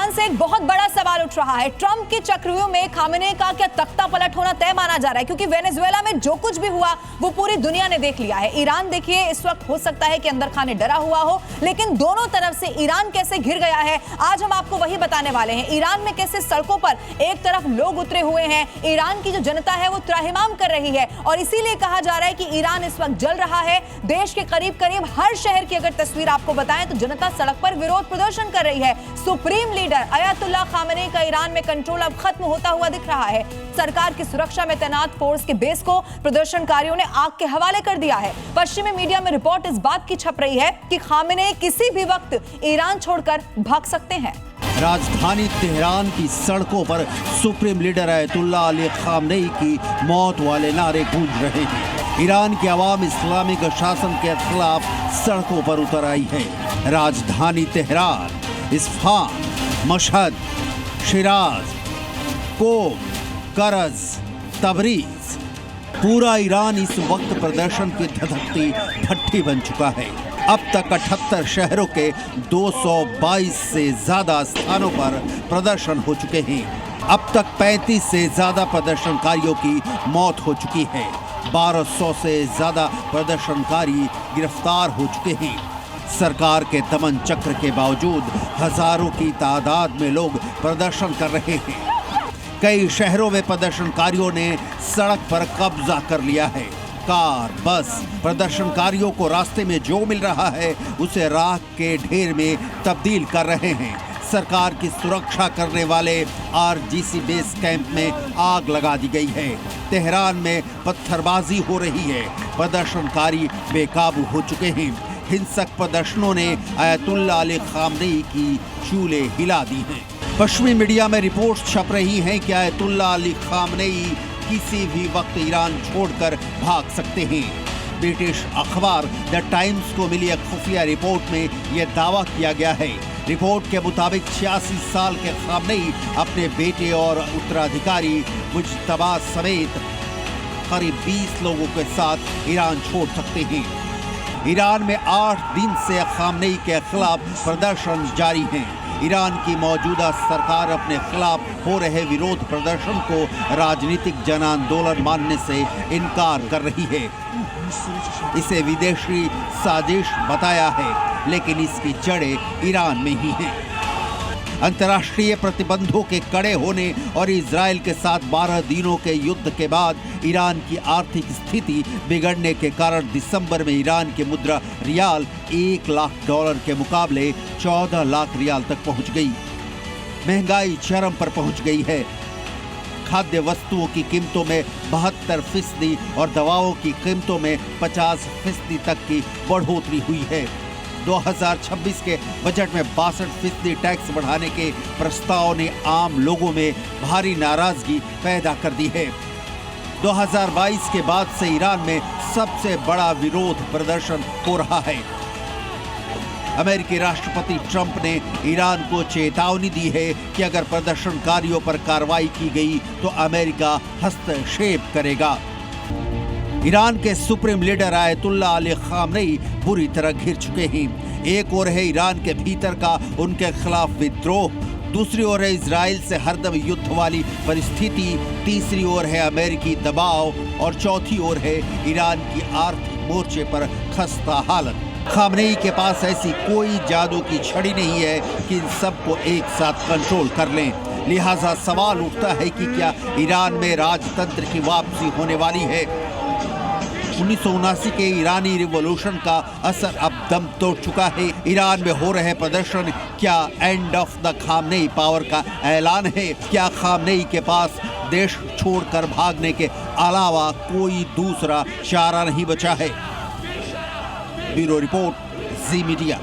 Iran से एक बहुत बड़ा सवाल उठ रहा है। ट्रंप के चक्रव्यूह में खामेनेई का क्या तख्ता पलट होना तय माना जा रहा है, क्योंकि वेनेजुएला में जो कुछ भी हुआ वो पूरी दुनिया ने देख लिया है। ईरान देखिए इस वक्त हो सकता है कि अंदर खाने डरा हुआ हो, लेकिन दोनों तरफ से ईरान कैसे घिर गया है आज हम आपको वही बताने वाले हैं। ईरान में कैसे सड़कों पर एक तरफ लोग उतरे हुए हैं, ईरान की जो जनता है वो त्राहिमाम कर रही है और इसीलिए कहा जा रहा है कि ईरान इस वक्त जल रहा है। देश के करीब करीब हर शहर की अगर तस्वीर आपको बताएं तो जनता सड़क पर विरोध प्रदर्शन कर रही है। सुप्रीम लीडर अयातुल्लाह खामेनेई का ईरान में कंट्रोल अब खत्म होता हुआ दिख रहा है। सरकार की सुरक्षा में तैनात फोर्स के बेस को प्रदर्शनकारियों ने आग के हवाले कर दिया है। पश्चिमी मीडिया में रिपोर्ट इस बात की छप रही है कि खामेनेई किसी भी वक्त ईरान छोड़कर भाग सकते हैं। राजधानी तेहरान की सड़कों पर supreme leader Ayatollah Ali Khamenei की मौत वाले नारे गूंज रहे हैं। ईरान की आवाम इस्लामिक शासन के खिलाफ सड़कों पर उतर आई है। राजधानी तेहरान, इस्फहान, मशहद, शिराज, कोम, करज, तबरीज, पूरा ईरान इस वक्त प्रदर्शन की धधकती भट्टी बन चुका है। अब तक 78 शहरों के 222 से ज्यादा स्थानों पर प्रदर्शन हो चुके हैं। अब तक 35 से ज्यादा प्रदर्शनकारियों की मौत हो चुकी है। 1200 से ज्यादा प्रदर्शनकारी गिरफ्तार हो चुके हैं। सरकार के दमन चक्र के बावजूद हजारों की तादाद में लोग प्रदर्शन कर रहे हैं। कई शहरों में प्रदर्शनकारियों ने सड़क पर कब्जा कर लिया है। कार, बस प्रदर्शनकारियों को रास्ते में जो मिल रहा है उसे राख के ढेर में तब्दील कर रहे हैं। सरकार की सुरक्षा करने वाले आरजीसी बेस कैंप में आग लगा दी गई है। तेहरान में पत्थरबाजी हो रही है। प्रदर्शनकारी बेकाबू हो चुके हैं। हिंसक प्रदर्शनों ने अयतुल्लाह अली खामेनेई की चूल्हे हिला दी हैं। पश्चिमी मीडिया में रिपोर्ट्स छप रही हैं कि अयतुल्लाह अली खामेनेई किसी भी वक्त ईरान छोड़कर भाग सकते हैं। ब्रिटिश अखबार द टाइम्स को मिली एक खुफिया रिपोर्ट में यह दावा किया गया है। रिपोर्ट के मुताबिक 86 साल के खामेनेई अपने बेटे और उत्तराधिकारी मुज्तबा समेत करीब 20 लोगों के साथ ईरान छोड़ सकते हैं। ईरान में 8 दिन से खामेनेई के खिलाफ प्रदर्शन जारी हैं। ईरान की मौजूदा सरकार अपने खिलाफ हो रहे विरोध प्रदर्शन को राजनीतिक जन आंदोलन मानने से इनकार कर रही है। इसे विदेशी साजिश बताया है, लेकिन इसकी जड़ें ईरान में ही हैं। अंतर्राष्ट्रीय प्रतिबंधों के कड़े होने और इजराइल के साथ 12 दिनों के युद्ध के बाद ईरान की आर्थिक स्थिति बिगड़ने के कारण दिसंबर में ईरान की मुद्रा रियाल $1 लाख के मुकाबले 14 लाख रियाल तक पहुंच गई। महंगाई चरम पर पहुंच गई है। खाद्य वस्तुओं की कीमतों में 72% और दवाओं की कीमतों में 50% तक की बढ़ोतरी हुई है। 2026 के बजट में 62% टैक्स बढ़ाने के प्रस्ताव ने आम लोगों में भारी नाराजगी पैदा कर दी है। 2022 के बाद से ईरान में सबसे बड़ा विरोध प्रदर्शन हो रहा है। अमेरिकी राष्ट्रपति ट्रंप ने ईरान को चेतावनी दी है कि अगर प्रदर्शनकारियों पर कार्रवाई की गई तो अमेरिका हस्तक्षेप करेगा। ईरान के supreme leader Ayatollah Ali Khamenei बुरी तरह घिर चुके हैं। एक ओर है ईरान के भीतर का उनके खिलाफ विद्रोह, दूसरी ओर है इजराइल से हरदम युद्ध वाली परिस्थिति, तीसरी ओर है अमेरिकी दबाव और चौथी ओर है ईरान की आर्थिक मोर्चे पर खस्ता हालत। खामेनेई के पास ऐसी कोई जादू की छड़ी नहीं है कि इन सबको एक साथ कंट्रोल कर लें। लिहाजा सवाल उठता है कि क्या ईरान में राजतंत्र की वापसी होने वाली है। 1979 के ईरानी रिवॉल्यूशन का असर अब दम तोड़ चुका है। ईरान में हो रहे प्रदर्शन क्या end of the Khamenei power का ऐलान है? क्या खामेनेई के पास देश छोड़कर भागने के अलावा कोई दूसरा चारा नहीं बचा है? ब्यूरो रिपोर्ट, जी मीडिया।